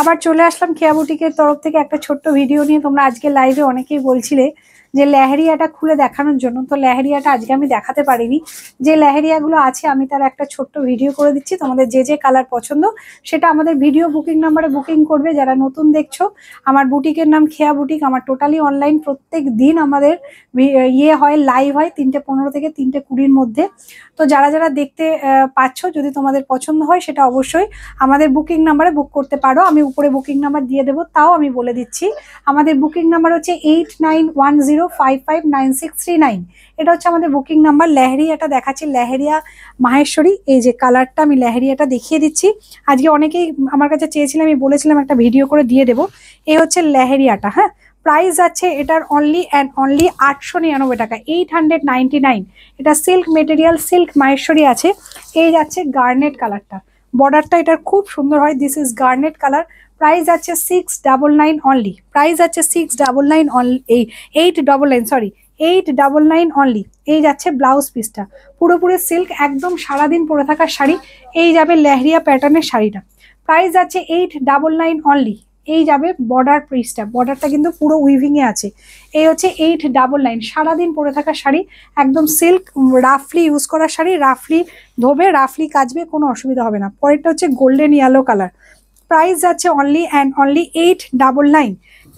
আবার চলে আসলাম কেয়া বুটিকের তরফ থেকে একটা ছোট্ট ভিডিও নিয়ে। তোমরা আজকে লাইভে অনেকেই বলছিলে যে লেহেরিয়াটা খুলে দেখানোর জন্য, তো লেহেরিয়াটা আজকে আমি দেখাতে পারিনি। যে লেহেরিয়াগুলো আছে আমি তার একটা ছোট্ট ভিডিও করে দিচ্ছি। তোমাদের যে যে কালার পছন্দ সেটা আমাদের ভিডিও বুকিং নাম্বারে বুকিং করবে। যারা নতুন দেখছো, আমার বুটিকের নাম খেয়া বুটিক। আমার টোটালি অনলাইন, প্রত্যেক দিন আমাদের হয়, লাইভ হয় 3:15 থেকে 3:20 মধ্যে। তো যারা যারা দেখতে পাচ্ছ, যদি তোমাদের পছন্দ হয় সেটা অবশ্যই আমাদের বুকিং নাম্বারে বুক করতে পারো। আমি উপরে বুকিং নাম্বার দিয়ে দেবো, তাও আমি বলে দিচ্ছি। আমাদের বুকিং নাম্বার হচ্ছে 8910559639। এটা হচ্ছে আমাদের বুকিং নাম্বার। লেহেরিয়াটা দেখাচ্ছি, লেহেরিয়া মাহেশ্বরী। এই যে কালারটা, আমি লেহেরিয়াটা দেখিয়ে দিচ্ছি। আজকে অনেকেই আমার কাছে চেয়েছিলাম, আমি বলেছিলাম একটা ভিডিও করে দিয়ে দেবো। এই হচ্ছে লেহেরিয়াটা। হ্যাঁ, প্রাইস আছে এটার অনলি অ্যান্ড অনলি 899 টাকা, 899। এটা সিল্ক মেটেরিয়াল, সিল্ক মাহেশ্বরী আছে। এই যাচ্ছে গার্নেট কালারটা, বর্ডারটা এটার খুব সুন্দর হয়। This is garnet colour. Price আছে 699 অনলি। প্রাইস আছে 699 অনলি, 899, সরি 899 অনলি। এই যাচ্ছে ব্লাউজ পিসটা, পুরোপুরি সিল্ক, একদম সারাদিন পরে থাকার শাড়ি। এই যাবে লেহেরিয়া প্যাটার্নের শাড়িটা। প্রাইস আছে 899 অনলি। এই যাবে বর্ডার পিসটা, বর্ডারটা কিন্তু পুরো উইভিং এ আছে। এই হচ্ছে 899, সারাদিন পরে থাকা শাড়ি, একদম সিল্ক, রাফলি ইউজ করা শাড়ি, রাফলি ধোবে, রাফলি কাচবে, কোনো অসুবিধা হবে না। পরেরটা হচ্ছে গোল্ডেন ইয়েলো কালার। প্রাইস আছে only and only 899।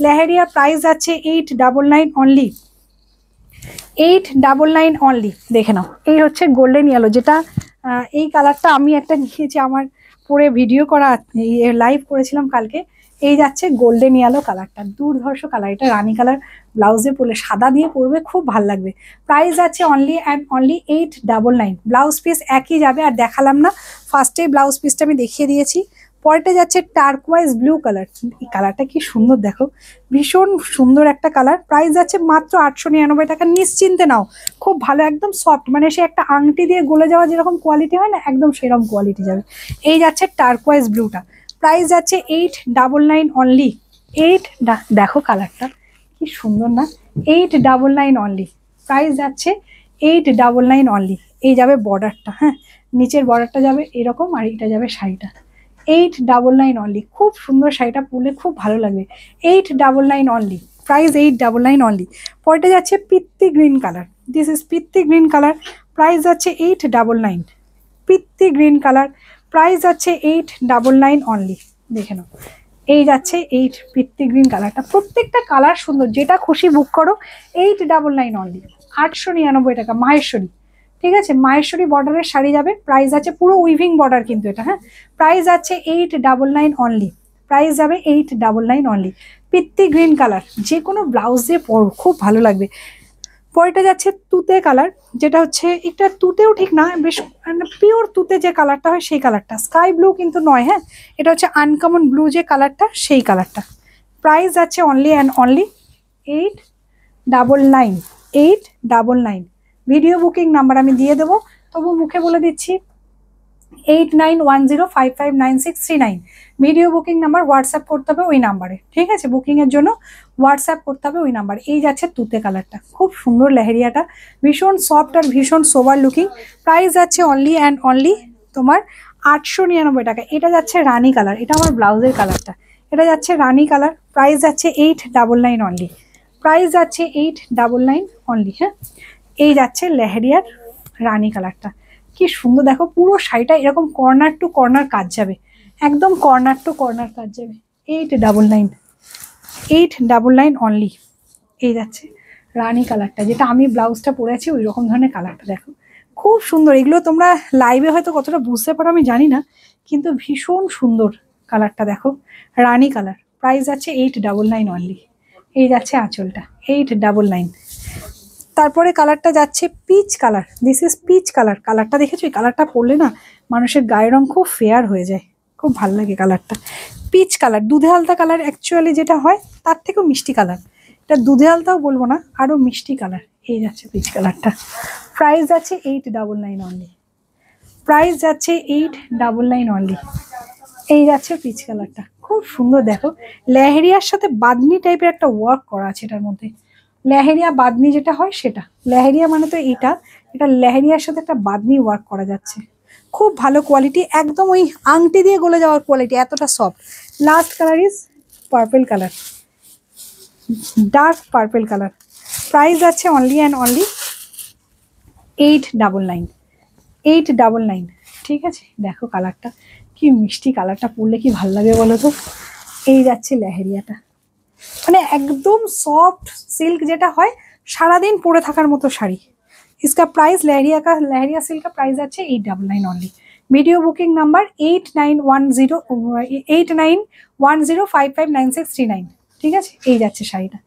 Leheriya price আছে 899 অনলি, 899 অনলি। দেখে নাও, এই হচ্ছে গোল্ডেন ইয়েলো, যেটা এই কালারটা আমি একটা নিয়েছি, আমার পরে ভিডিও করা, লাইভ করেছিলাম কালকে। এই যাচ্ছে গোল্ডেন ইয়েলো কালারটা, দুর্ধর্ষ কালার। এটা রানী কালার, ব্লাউজে পরলে, সাদা দিয়ে পরবে, খুব ভাল লাগবে। প্রাইস আছে only and only 899। Blouse piece একই যাবে, আর দেখালাম না, ফার্স্টে ব্লাউজ পিসটা আমি দেখিয়ে দিয়েছি। পরেরটা যাচ্ছে টার্কোয়াইজ ব্লু কালার। এই কালারটা কি সুন্দর দেখো, ভীষণ সুন্দর একটা কালার। প্রাইস আছে মাত্র 899 টাকা। নিশ্চিন্তে নাও, খুব ভালো, একদম সফট, মানে সে একটা আংটি দিয়ে গলে যাওয়া যেরকম কোয়ালিটি হয় না, একদম সেরকম কোয়ালিটি যাবে। এই যাচ্ছে টার্কোয়াইজ ব্লুটা। প্রাইস যাচ্ছে 899 অনলি। দেখো কালারটা কি সুন্দর না, 899 অনলি। প্রাইস যাচ্ছে 899 অনলি। এই যাবে বর্ডারটা, হ্যাঁ, নিচের বর্ডারটা যাবে এরকম, আর এটা যাবে শাড়িটা। 899 অনলি। খুব সুন্দর শাড়িটা, পরলে খুব ভালো লাগবে। 899 অনলি, প্রাইস 899 অনলি। পরেটা যাচ্ছে পিত্তি গ্রিন কালার। দিস ইজ পিত্তি গ্রিন কালার। প্রাইস যাচ্ছে 899। পিত্তি গ্রিন কালার, প্রাইস যাচ্ছে 899 অনলি। দেখে নাও, এই যাচ্ছে পিত্তি গ্রিন কালারটা। প্রত্যেকটা কালার সুন্দর, যেটা খুশি বুক করো। 899 অনলি, 899 টাকা। মাহেশ্বরী, ঠিক আছে, মাহেশ্বরী বর্ডারের শাড়ি যাবে। প্রাইস আছে, পুরো উইভিং বর্ডার কিন্তু এটা, হ্যাঁ। প্রাইস আছে 899 অনলি। প্রাইস যাবে 899 অনলি। পিত্তি গ্রিন কালার, যে কোনো ব্লাউজ দিয়ে পরো, খুব ভালো লাগবে। পরেটা যাচ্ছে তুতে কালার, যেটা হচ্ছে একটা তুতেও ঠিক না, বেশ পিওর তুতে যে কালারটা হয় সেই কালারটা, স্কাই ব্লু কিন্তু নয়, হ্যাঁ, এটা হচ্ছে আনকমন ব্লু যে কালারটা, সেই কালারটা। প্রাইস আছে only and only 899, 899। Video booking number আমি দিয়ে দেবো, তবু মুখে বলে দিচ্ছি, 8910559639। ভিডিও বুকিং নাম্বার, হোয়াটসঅ্যাপ করতে হবে ওই নাম্বারে, ঠিক আছে, বুকিং এর জন্য হোয়াটসঅ্যাপ করতে হবে ওই নাম্বার। এই যাচ্ছে তুতে কালারটা, খুব সুন্দর লেহেরিয়াটা, ভীষণ সফট আর ভীষণ সোবার লুকিং। প্রাইস আছে অনলি অ্যান্ড অনলি তোমার 899 টাকা। এটা যাচ্ছে রানী কালার, এটা আমার ব্লাউজের কালারটা। এটা যাচ্ছে রানী কালার। প্রাইস যাচ্ছে 899 অনলি। প্রাইস যাচ্ছে 899 অনলি। হ্যাঁ, এই যাচ্ছে লেহেরিয়ার রানী কালারটা, কি সুন্দর দেখো। পুরো শাড়িটা এরকম কর্নার টু কর্নার কাজ যাবে, একদম কর্নার টু কর্নার কাজ যাবে। 899, 899 অনলি। এই যাচ্ছে রানী কালারটা, যেটা আমি ব্লাউজটা পরেছি ওই রকম ধরনের কালারটা দেখো, খুব সুন্দর। এগুলো তোমরা লাইভে হয়তো কতটা বুঝতে পারো আমি জানি না, কিন্তু ভীষণ সুন্দর কালারটা দেখো, রানী কালার। প্রাইস আছে 899 অনলি। এই যাচ্ছে আঁচলটা, 899। তারপরে কালারটা যাচ্ছে peach colour. This is peach colour. কালারটা দেখেছো, এই কালারটা পরলে না মানুষের গায়ের রং খুব ফেয়ার হয়ে যায়, খুব ভালো লাগে কালারটা। পিচ কালার, দুধে আলতা কালার অ্যাকচুয়ালি যেটা হয়, তার থেকেও মিষ্টি কালার। এটা দুধে আলতাও বলবো না, আরো মিষ্টি কালার। এই যাচ্ছে পিচ কালারটা। প্রাইস যাচ্ছে 899 অনলি। প্রাইস যাচ্ছে 899 অনলি। এই যাচ্ছে পিচ কালারটা, খুব সুন্দর দেখো। লেহেরিয়ার সাথে বাদনি টাইপের একটা ওয়ার্ক করা আছে এটার মধ্যে। লেহেরিয়া বাদনি যেটা হয় সেটা, লেহেরিয়া মানে তো এটা, এটা লেহেরিয়ার সাথে একটা বাদনি ওয়ার্ক করা যাচ্ছে, খুব ভালো কোয়ালিটি, একদম ওই আংটি দিয়ে গলে যাওয়ার কোয়ালিটি, এতটা soft. Last colour is purple colour, dark purple colour. Price আছে অনলি অ্যান্ড অনলি 899, 899। ঠিক আছে, দেখো কালারটা কি মিষ্টি, কালারটা পরলে কি ভালো লাগে বলো তো। এই যাচ্ছে লেহেরিয়াটা, মানে একদম সফট সিল্ক যেটা হয় সারাদিন পরে থাকার মতো শাড়ি। इसका प्राइस लहरिया सिल्क का प्राइस আছে 899 অনলি। Video booking number 8910559639। ঠিক আছে, এই যাচ্ছে শাড়িটা।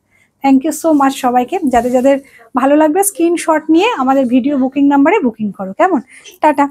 থ্যাংক ইউ সো মাচ সবাইকে। যাদের যাদের ভালো লাগবে স্ক্রিনশট নিয়ে আমাদের ভিডিও বুকিং নাম্বারে বুকিং করো, কেমন? টাটা।